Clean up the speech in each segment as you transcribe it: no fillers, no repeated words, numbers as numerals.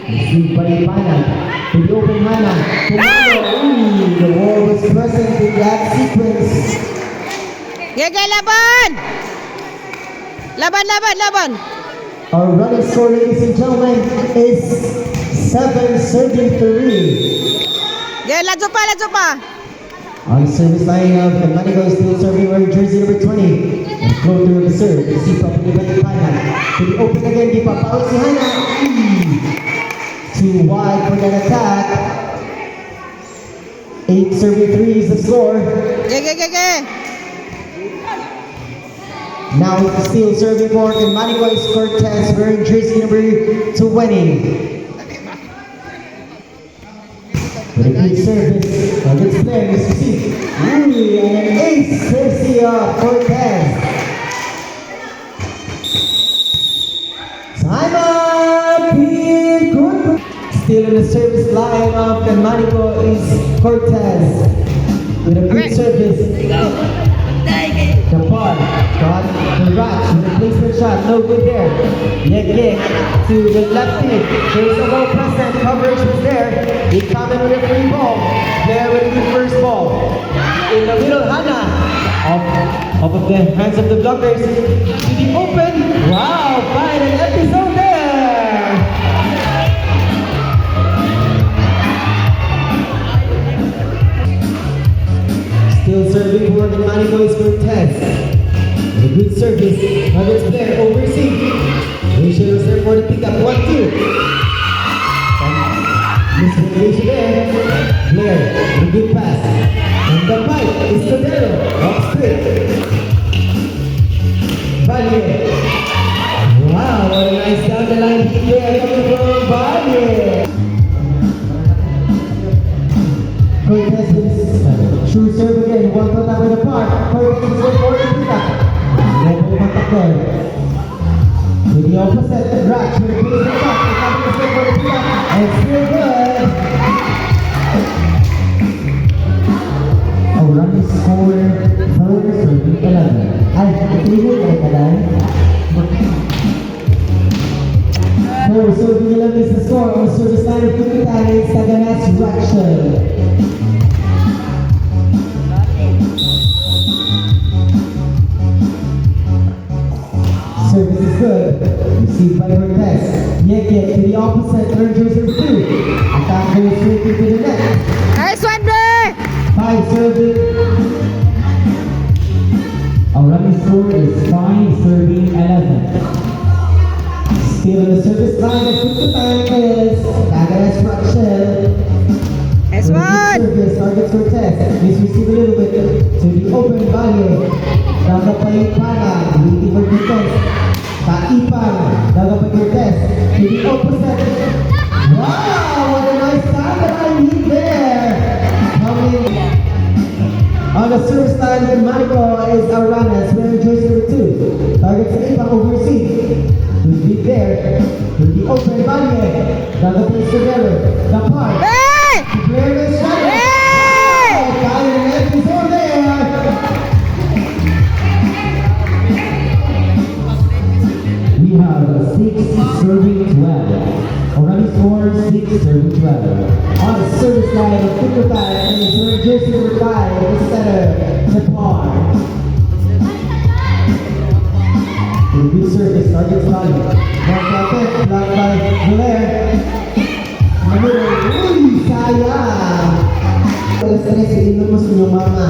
Received by Ipana. To the open Hana. The wall was present in that sequence. Gege, laban! Laban, laban, laban! Our running score, ladies and gentlemen, is 7-3. Gege, ladso pa, ladso pa! On the service line of the Manico is still serving wearing jersey number 20. And flow through the serve. Received properly by Ipana. To the open again, di pa paus si Hana. Too wide for that attack. 8-3 is the score. Gege, gege! Now it's still serving for the Manico is Cortez wearing jersey number 20. With a good service, a good player is received. And an ace courtesy of Cortez. Time up here, Cortez. Still in the service line of the Manico is Cortez. With a good service. The bar, got the Ratch with a placement shot, no good there. Leg kick to the left feet. There's a well present, coverage was there. He coming with a free ball. There with a good first ball. In the middle, Hana. Off of the hands of the blockers. To the open. Wow, fine an episode there. Still serving for the Manico is Cortez. With a good service of its player overseas. Asia was there for the pickup. 1-2. Miscommunication there. Blair with a good pass. And the pipe is Cordero. Off straight. Valle. Wow, what a nice down the line hit there coming from Valle. Cortez is true serve again. One foot up in the park. Cortez is going for the pickup. Level contact there. To the opposite, Ratch with a base of shot. He's coming to step for the pickup. And it's still good. A running score for serving 11. Ay, table ay kalan. For serving 11 is the score on the service line of Kukitan is Saganas Ratchel. Service is good. Received by Cortez. Yeke to the opposite. Third jersey 2. Attack goes straight into the net. Nice one, bro! 5 serving. Our running score is 5 serving 11. Still in the service line of Kukutan is Saganas Ratchel. Nice one! Service targets Cortez. He's received a little bit to the open Valle. Daga pa Ipana. Waiting for defense. Ipan, daga pa Cortez. To the opposite. Wow! What a nice time hit there. Coming on the service line with Manico is Aranas wearing jersey number 2. Targets Ipan overseas. To be there. To the open Valle. Daga pa Cordero. The park. Hey! The player is shot. Hey! Got an episode there. We have 6 serving 12. Already scored 6 serving 12. On the service line of Kukutan and it's wearing jersey number 5, the center, Nepal. Good service, targets Valley. Blocked by Pep, blocked by Blair. Number, uy, sayang. Alas 13, inom mo sa inyong mama.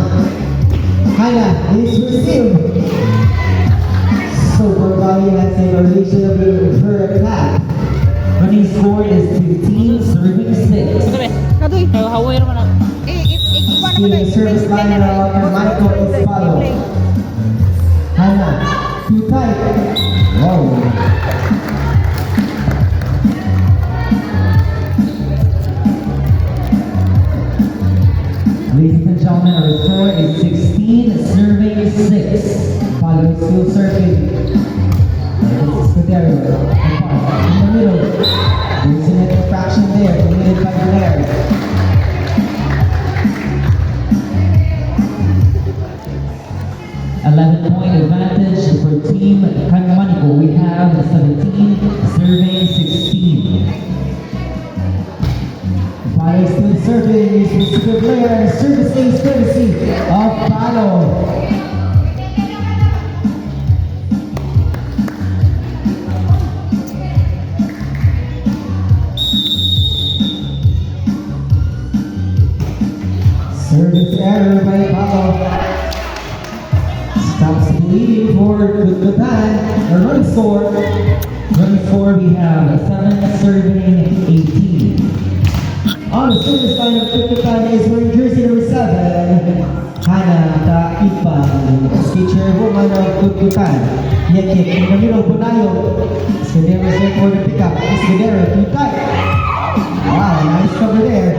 Hana, is received. So Valley has a variation of her attack. Running score is 15, serving 6. Kadoy! Haway naman ako. Iba Still the service line of Manico is follow. Hana, too tight. Wow. Ladies and gentlemen, our score is 16, serving 6. Follow still serving. Scudero, in the middle. There's an infraction there, committed by Blair. good player. Service ace courtesy of Palo. Service error by Palo. Stops bleeding for Kututan. A running score. Running score, we have 7 serving 18. On the service line of Kututan is wearing jersey number 7. Hana Taipang. Skate woman of Kututan. Yekik in the middle of Bunayo. Escudero is there for the pickup. Escudero too tight. Wow, nice cover there.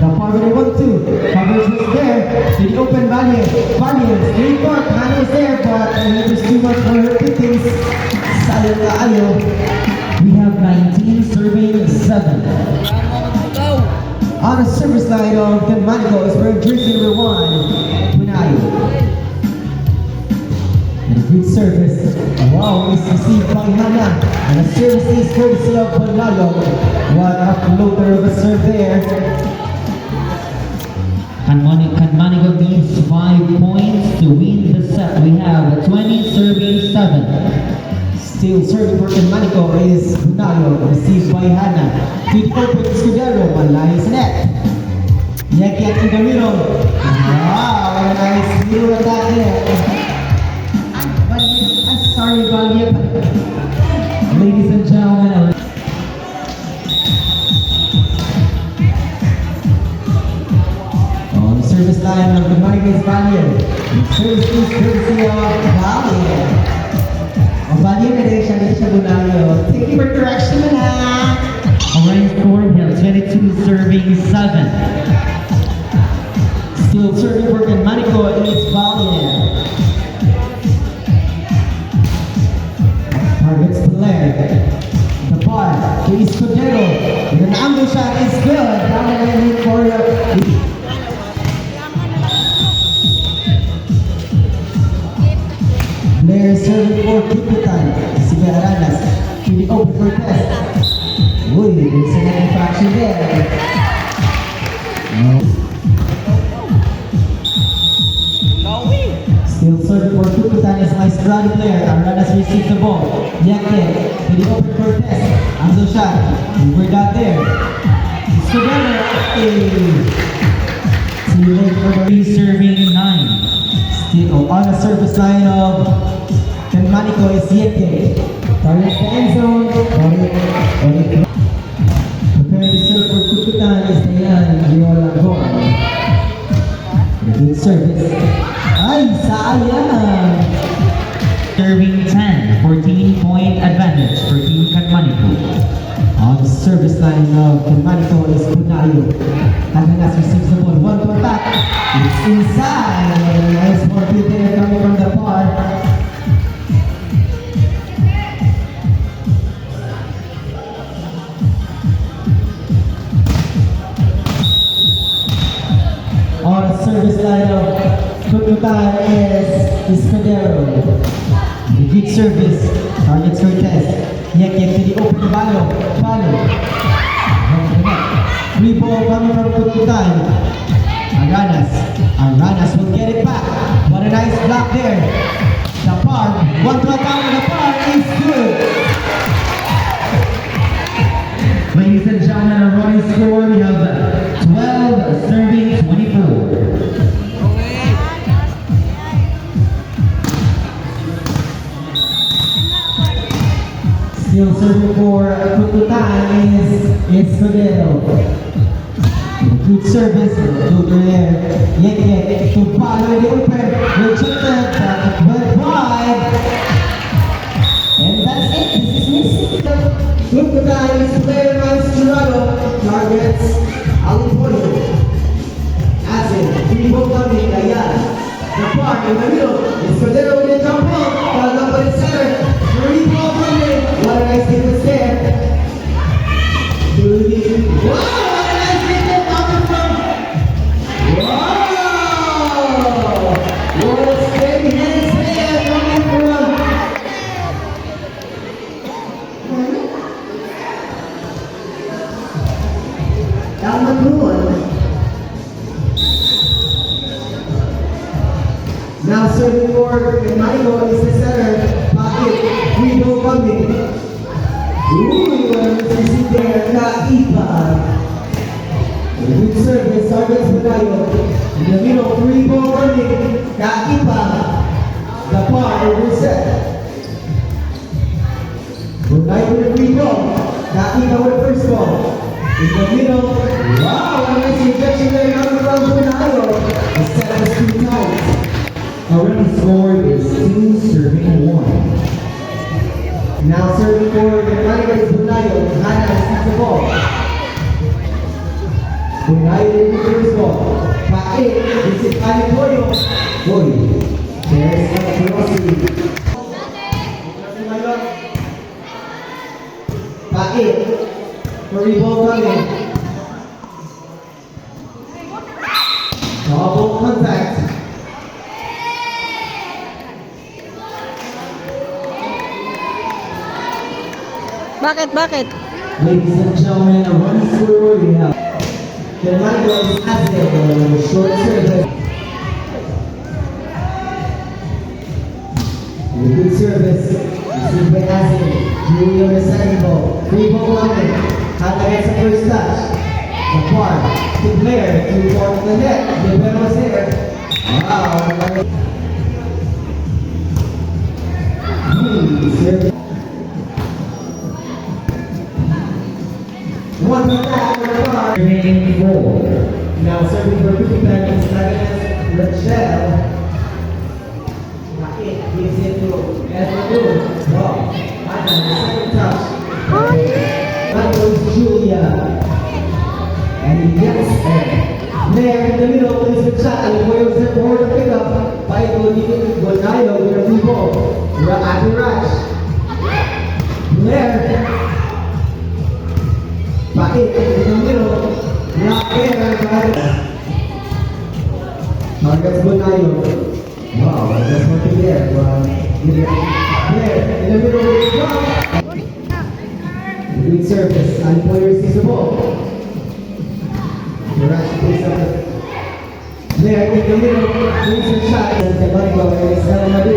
The power they want to. Coverage was there. To the open Valiant. Valiant. Straight court. Hannah is there, but it was too much for her pickings. Sayang kaayo. We have 19 serving 7. On the service line of Canmanico is wearing jersey number 1. Bunayo. And a good service. Wow, is received by Hannah. And a service is courtesy of Bunayo. What a floater of a serve there. Canmanico needs 5 points to win the set. We have 20 serving 7. Still serving for Canmanico is Bunayo, received by Hannah. To the open Escudero, malayo sa net. Yekik in the middle. Wow, what a nice middle attack there. I'm sorry, Valiant. Ladies and gentlemen, Service line of Canmanico is Valiant. Service is courtesy of Valiant. Ang Valiant na rin siya Bunayo. Thank you for correction na. Orange Thornhill, 22 serving 7. Still serving for Canmanico is Valiant. Targets to Laird. The bar to Escudero. And an ambush shot is good. Down the lane for Blair serving for Kututan. Si Aranas to the open for test. Uy, there's an infraction there. Still serving for Kututan is Maestrado player. Aranas receives the ball. Yekik to the open for test. Anzo shot. We're not there. Escudero. See you later for the Serving 9. Still on the service line of Canmanico is Yekik. Target the end zone. Prepare to serve for Kututan is Dayan Viola Gorn. A good service. Ay, sayang! Serving 10. 14-point advantage for Team Canmanico. On the service line of Canmanico is Bunayo. Hananas receives the ball. One to attack. It's inside. A nice ball there coming from the bar. On the service line of Kututan is Escudero. A good service. Targets Cortez. Yekik to the open Balo. Free ball coming from Kututan. Aranas will get it back. What a nice block there. The park. One to attack on the park is good. Ladies and gentlemen, our running score, we have 12 serving 24. Still serving for Kututan is Escudero. Good service, good there. Yekik to follow the open. Rejected, but wide. And that's it. This is missing. Kututan is player Maestrado. Targets Alipolio. As in, free ball coming, Dayan. The park in the middle. Escudero with the jump ball. Foul number is 7. Free ball coming. What a nice difference there. Wow! Down the blue one. serving for Manico is the center. Bakit? Free ball coming. Ooh, what a receive there. Naipa. Good service, Sargent Banayo. In the middle, free ball running. Naipa. The par, reset. Banayo with the free ball. Naipa with the first ball. In the middle, wow, a nice injection there coming from Banayo. The set was 2 times. Our running score is 2 serving 1. Now serving for the Manico is Bunayo. Hana receives the ball. Bunayo with the first ball. Paik, this is Alipoyo. Boy, there is a velocity. Paik, for ball coming. Double contact. Bakit? Ladies and gentlemen, a running score we have. The Manico is Azil, short service. With good service, received by Azil. Julie on the second ball. Free ball coming. Hana gets the first touch. The par. To Blair. 2 ball to the net. The ball was there. Wow. Service. One for that, one for par. Serving 4. Now serving for Kukipan is Rachel. Bakit? Gives it to Edward. Wow. Hana, the second touch. That goes Julia. And he gets it. There in the middle, plays the shot. And the boy was there for the pickup. Fight will give it to Bonayo with a free ball. Ati Raj. Blair. Bakit? In the middle. Not there. Targets Bonayo. Wow, that's what he did. Blair. In the middle of the drop. Good service. Alipoyo receives the ball. Rash takes up there in the middle. Brings a shot. And the Manico is Salamadu.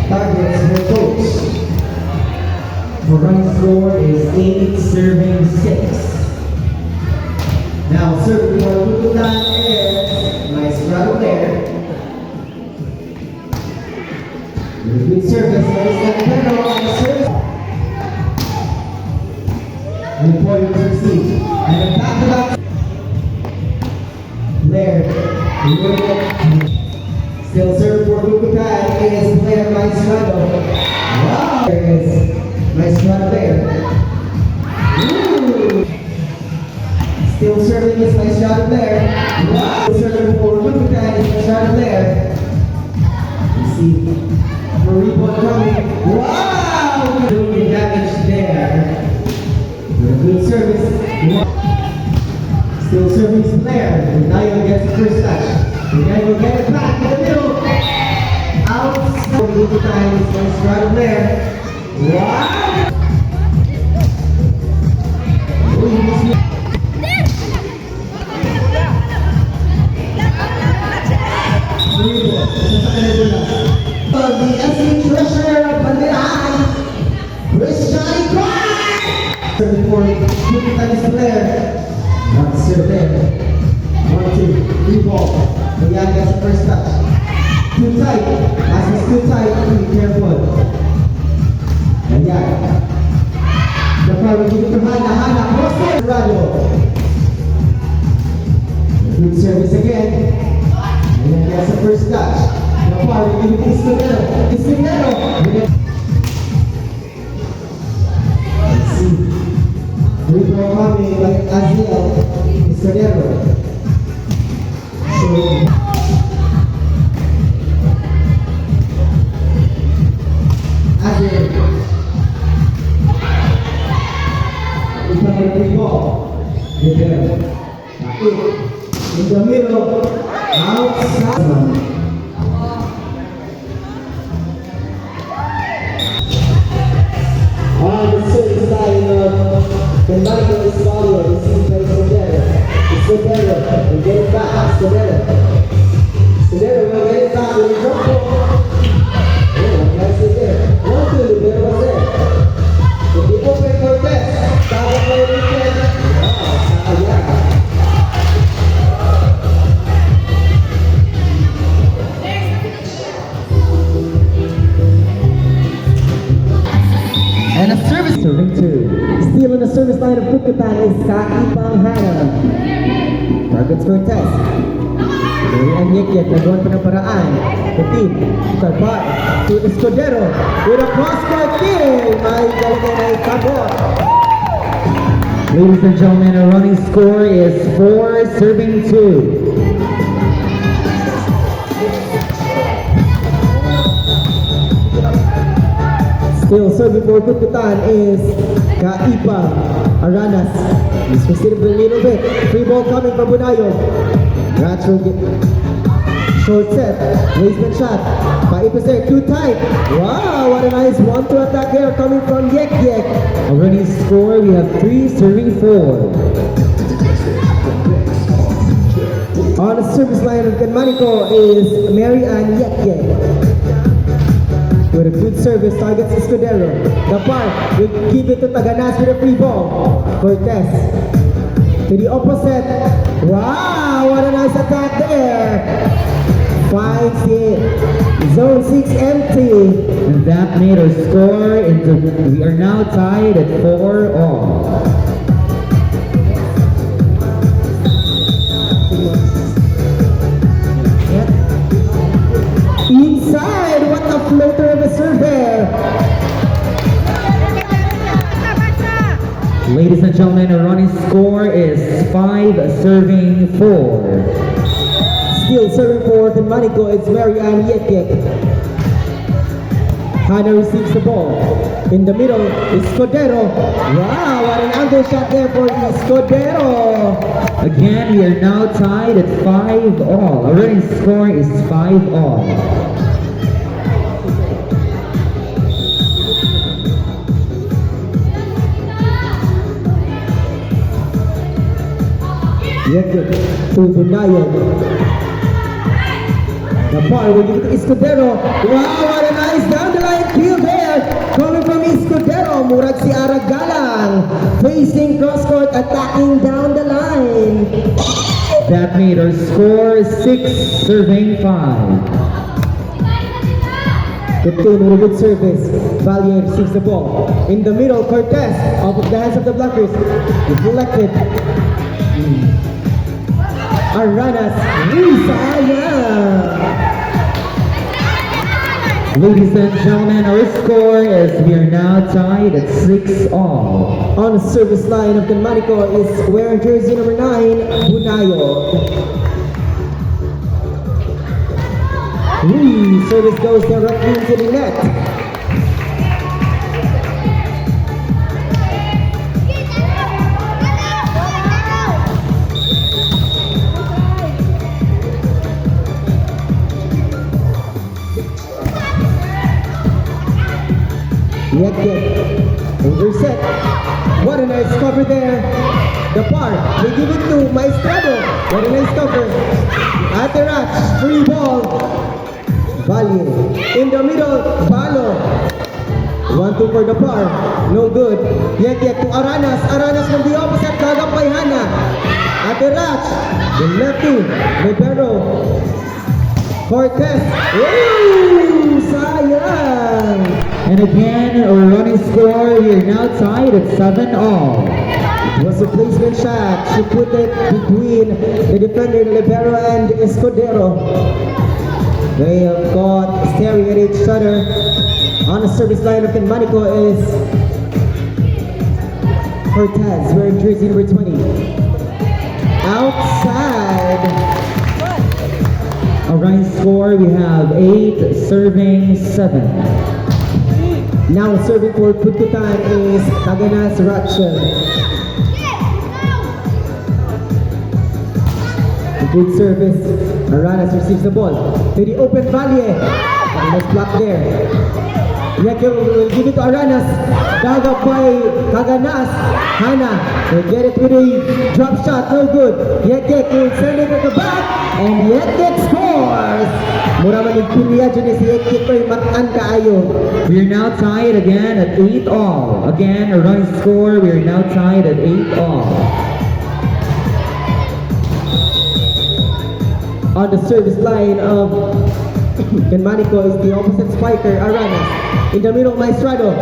Targets her coach. Our running score is 8 serving 6. Now serving for Lukutan is nice run there. Good service. There is that pedal on the service. Alipoyo to receive. And then back to back. Blair. Still serving for Lukutan is Blair Maestrado. Wow. There is Maestrado there. Ooh. Still serving is Maestrado there. Wow. Still serving for Lukutan is Maestrado there. You see Maripo coming. Wow. Doing the damage there. With a good service. Still serving Blair. Bunayo gets the first touch. Bunayo will get it back in the middle. Out. Lukutan is Maestrado Blair. Wow. Oh, he missed me. The SC treasurer of Bandiran, Christian Clark. Serving for Lukutan is Blair. Not serve there. 1, 2, 3 ball. The young gets the first touch. Too tight. As it's too tight, be careful. Ayan. The power will give it to Hana. Cross it. Rado. Good service again. Ayan gets the first touch. The power will give it to Istinero. Let's see. Free ball coming by Azil. Istinero. So, Azil. Ito na free ball. There. In the middle. Outside. On the service line of the Manico is Mario. This is by Scudero. Scudero. We get it back. Scudero will get it back with a drop ball. on the service line of Pututan is Kaipang Hana. Targets Cortez. Ang Yek-Yek, nagawan pa ng paraan. Petit, Tarpar, to Escudero, with a cross-court kick. May galingan ay kabot. Ladies and gentlemen, our running score is 4 serving 2. Still serving for Pututan is Kaipang Aranas. He's proceeded a little bit. Free ball coming from Bunayo. Natural get short set. Placement shot. Paipos there. Too tight. Wow, what a nice 1-2 attack here coming from Yek-Yek. Our running score, we have 3 serving 4. On the service line of Ganmanico is Mary Ann Yek-Yek. With a good service, targets Escudero. The park will give it to Taganas with a free ball. Cortez to the opposite. Wow, what a nice attack there. Finds it. Zone 6 empty. And that made our score into, we are now tied at 4-all. Inside, what a floater of a serve there. Ladies and gentlemen, our running score is 5 serving 4. Still serving for Ganmanico, it's Mary Ann Yek-Yek. Hana receives the ball. In the middle is Escudero. Wow, what an angle shot there for Escudero. Again, we are now tied at 5-all. Our running score is 5-all. Yek-Yek to Bunayo. The ball will give it to Escudero. Wow, what a nice down the line kill there. Coming from Escudero. Murag si Aragalang. Facing cross court, attacking down the line. That made our score 6 serving 5. The team with a good service. Valier receives the ball. In the middle, Cortez. Off of the hands of the blockers. Deflected. Aranas. Sayang. Ladies and gentlemen, our score is we are now tied at 6-all. On the service line of Ganmanico is wearing jersey number 9, Bunayo. Service goes directly into the net. Yek-Yek. Intercept. What a nice cover there. The park. They give it to Maestrado. What a nice cover. Aterach. Free ball. Valier. In the middle. Balo. 1-2 for the park. No good. Yek-Yek to Aranas. Aranas from the opposite. Kagapay Hana. Aterach. The lefty. Libero. Cortez. Ooh! Sayang! And again, our running score, we are now tied at 7-all. It was a placement shot. She put it between the defender, Libero, and Escudero. They have got staring at each other. On the service line of Ganmanico is Cortez, wearing jersey number 20. Outside. Our running score, we have 8 serving 7. Now serving for Pututan is Taganas Ratchet. Good service. Aranas receives the ball. To the open Valier. Nice block there. Yek-Yek will give it to Aranas. Dug up by Kaganas. Hana will get it with a drop shot. No good. Yek-Yek will send it at the back. And Yek-Yek scores. Mura man yung piliya dyan si Yek-Yek ko'y matan kaayo. We are now tied again at 8-all. Again, our running score, we are now tied at 8-all. On the service line of Ganmanico is the opposite spiker, Aranas. In the middle, Maestrado.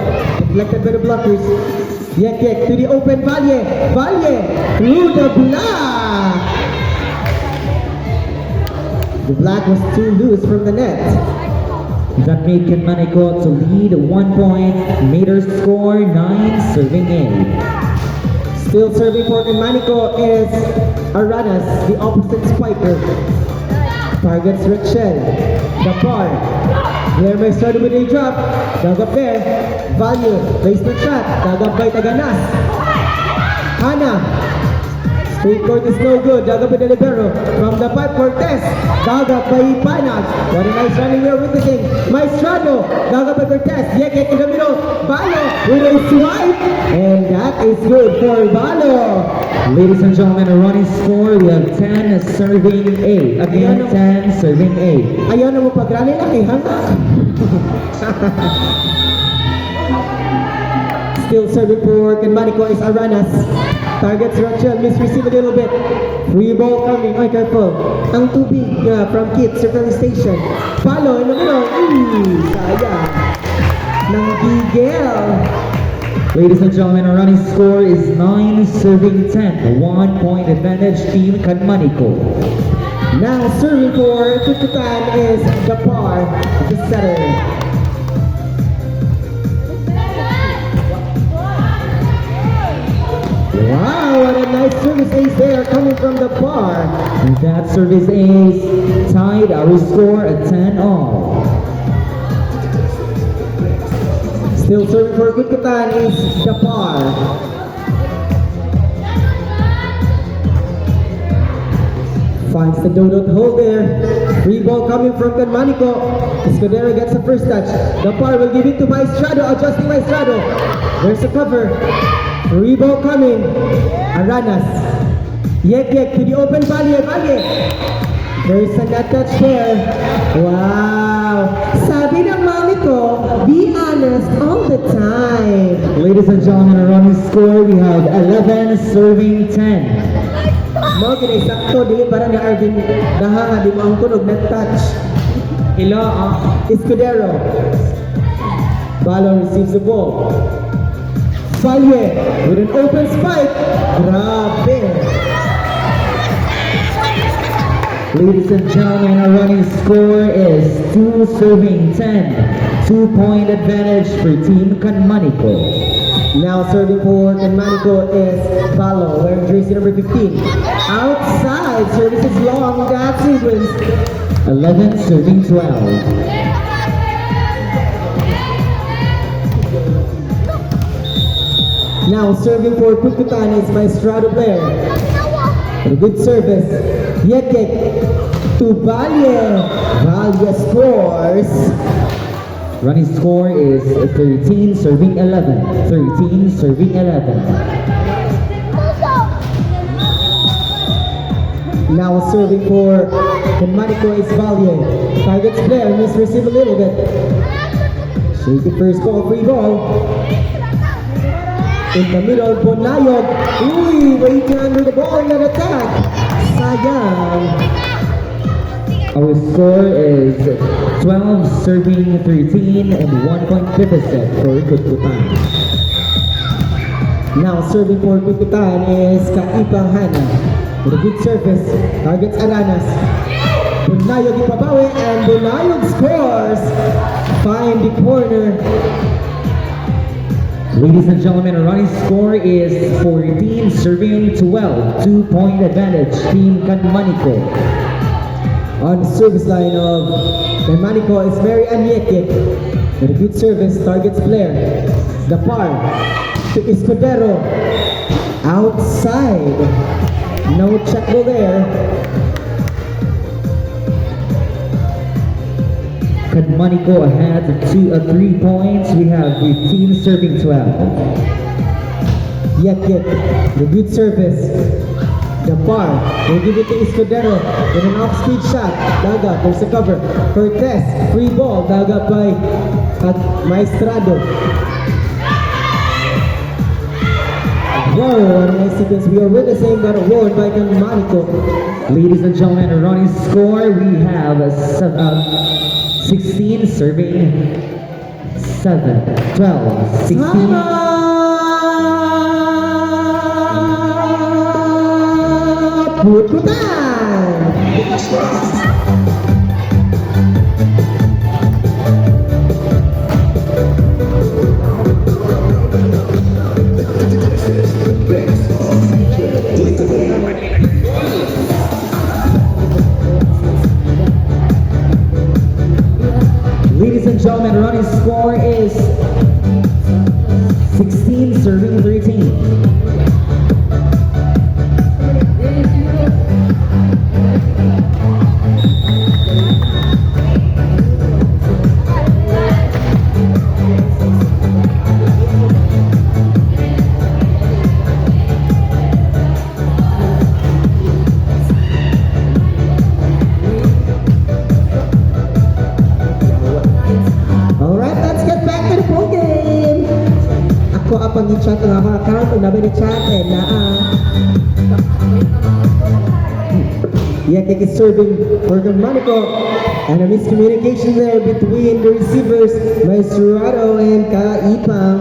Deflected by the blockers. Yek to the open Valle. Valle through the black. The black was too loose from the net. That made Canmanico to lead 1 point. Made her score 9, serving 8. Still serving for Manico is Aranas, the opposite spiker. Targets Rachel. The par. There may start with a drop. Dug up there. Value. Basement shot. Dug up by Taganas. Hana. Straight court is no good. Dug up by the libero. From the pipe, Cortez. Dug up by Panag. What a nice running there with the king. Maestrado. Dug up by Cortez. Yek in the middle. Balo with a swipe. And that is good for Balo. Ladies and gentlemen, a running score. We have 10 serving 8. Again, 10 serving 8. Ayaw na mo pag-rally na kay Hana. Still serving for Canmanico is Aranas. Targets Rachel, misreceive a little bit. Free ball coming, ay careful. Ang tubig from Kits, filling station. Palo in the middle. Sayang. Nang gigil. Ladies and gentlemen, our running score is 9 serving 10. 1 point advantage, Team Canmanico. Now serving for Tututan is the par, the setter. Wow, what a nice service ace there coming from the par. And that service ace tied our score at 10 all. Still serving for Tututan is the par. Finds the donut hole there. Free ball coming from Canmanico. Escudero gets the first touch. The par will give it to Maestrado. Adjusting Maestrado. There's the cover. Free ball coming. Aranas. Yek to the open Valle. There's a net touch there. Wow. Sabi ng mami ko, be honest all the time. Ladies and gentlemen, our running score, we have 11 serving 10. Mo gini sakto dili para ni Arvin dahanga di mo ang tunog net touch. Escudero. Balo receives the ball. Valle with an open spike. Grabe. Ladies and gentlemen, our running score is 2 serving 10. 2 point advantage for Team Canmanico. Now serving for Canmanico is Balo, wearing jersey number 15. Outside, service is long, that sequence. 11 serving 12. Now serving for Tututan is Maestrado player. A good service. Yek to Valle. Valle scores. Running score is 13 serving 11. 13 serving 11. Now serving for Canmanico is Valle. Targets player, misreceive a little bit. Shake it first ball, free ball. In the middle, Bonayog. Uy, waiting under the ball in an attack. Sayang. Our score is 12 serving 13 and 1 point deficit for Tututan. Now serving for Tututan is Kaipang Hana. With a good service, targets Aranas. Bonayog ipabawi and Bonayog scores. Find the corner. Ladies and gentlemen, our running score is 14 serving 12. 2 point advantage, Team Canmanico. On the service line of Canmanico is Mary Anyeke. With a good service, targets player. The par to Escudero. Outside. No check ball there. Canmanico ahead 3 points. We have 15 serving 12. Yek, the good service. The bar, they give it to Escudero with an off-speed shot. Dug up, there's a cover. Cortez, free ball, dug up by Maestrado. Wow, what a nice sequence. We are witnessing that award by Canmanico. Ladies and gentlemen, our running score, we have 16 serving 7, 12, 16. Time out! Kutkutan! Ladies and gentlemen, running score is 16 serving 13. Alright, let's get back to the ball game. Ako ang chat ng akong account, unabi ni chat and Yekek is serving for the Monaco and a miscommunication there between the receivers, Maestrado and Kaipang.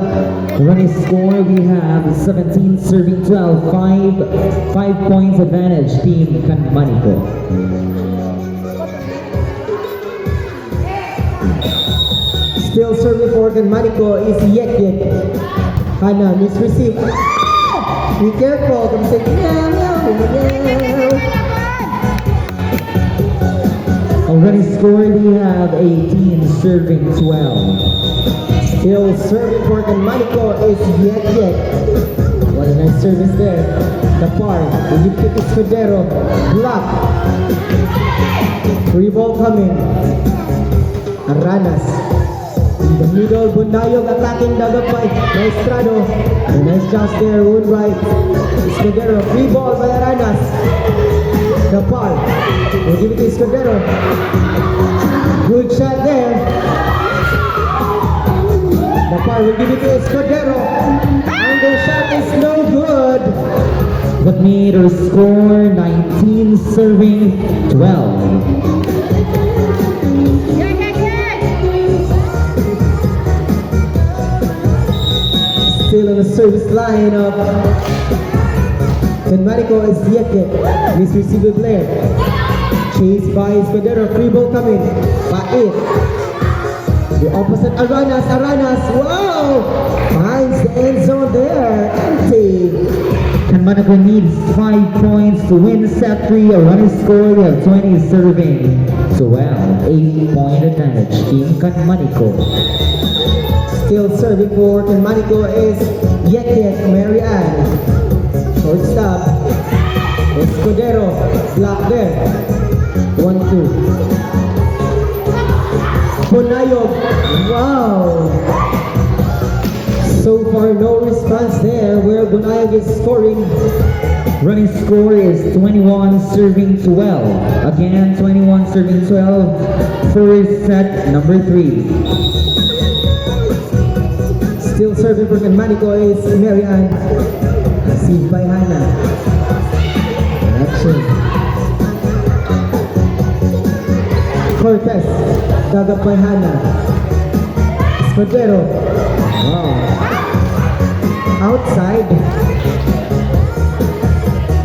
Running score, we have 17 serving 12, 5 points advantage, Team Kanmanico. Still serving for the Monaco is Yekek. Hana, misreceived. Be careful, come say, meow, meow, meow. Running score, we have 18 serving 12. Still serving for the Monaco is Yekek. What a nice service there. The par, the kick is Escudero. Block. Free ball coming. Aranas. In the middle, Bundayog attacking Dagapay. Maestrado. A nice job there, Woodright. Escudero. Free ball by Aranas. The par. We'll give it to Escudero. Good shot there. The par will give it to Escudero. And the shot is no good. The meter score, 19 serving 12. Still on the service line of Kanmanico is Yekek. Misreceived player. Chased by Escudero. Free ball coming. Pait. The opposite Aranas. Aranas. Wow! Finds the end zone there. Empty. Kanmanico needs 5 points to win set 3. A running score of 20 serving 12. 8-point advantage. Team Kanmanico. Still serving for Kanmanico is Yekek Marian. Shortstop. Escudero. Block there. 1-2. Bonayog. Wow. So far, no response there where Bonayog is scoring. Running score is 21 serving 12. Again, 21 serving 12 for set number 3. Still serving for Kanmanico is Marian. Received by Hana. Action. Cortez. Dagat by Hana. Escudero. Wow. Outside.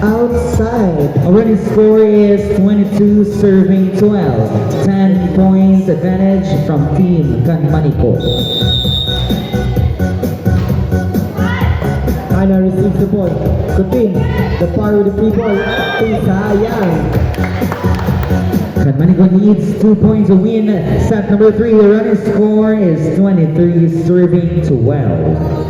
Outside. Our running score is 22 serving 12. 10 points advantage from Team Kanmanico. Hana receives the ball. Kutin. The par with the free ball. Sayang. Kanmanico needs 2 points to win set number 3. The running score is 23 serving 12.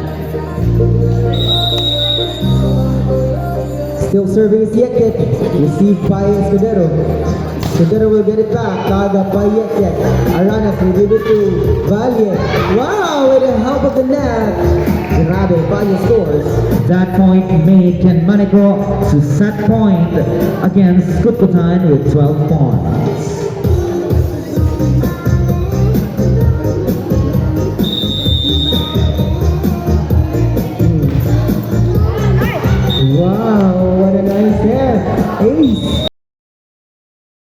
Still serving is Yekek. Received by Escudero. Escudero will get it back. Taga by Yekek. Aranas will give it to Valiant. Wow! With the help of the net. Grabe, Valiant scores. That point made Kanmanico to set point against Kutkutan with 12 points. Wow, what a nice hair. Ace.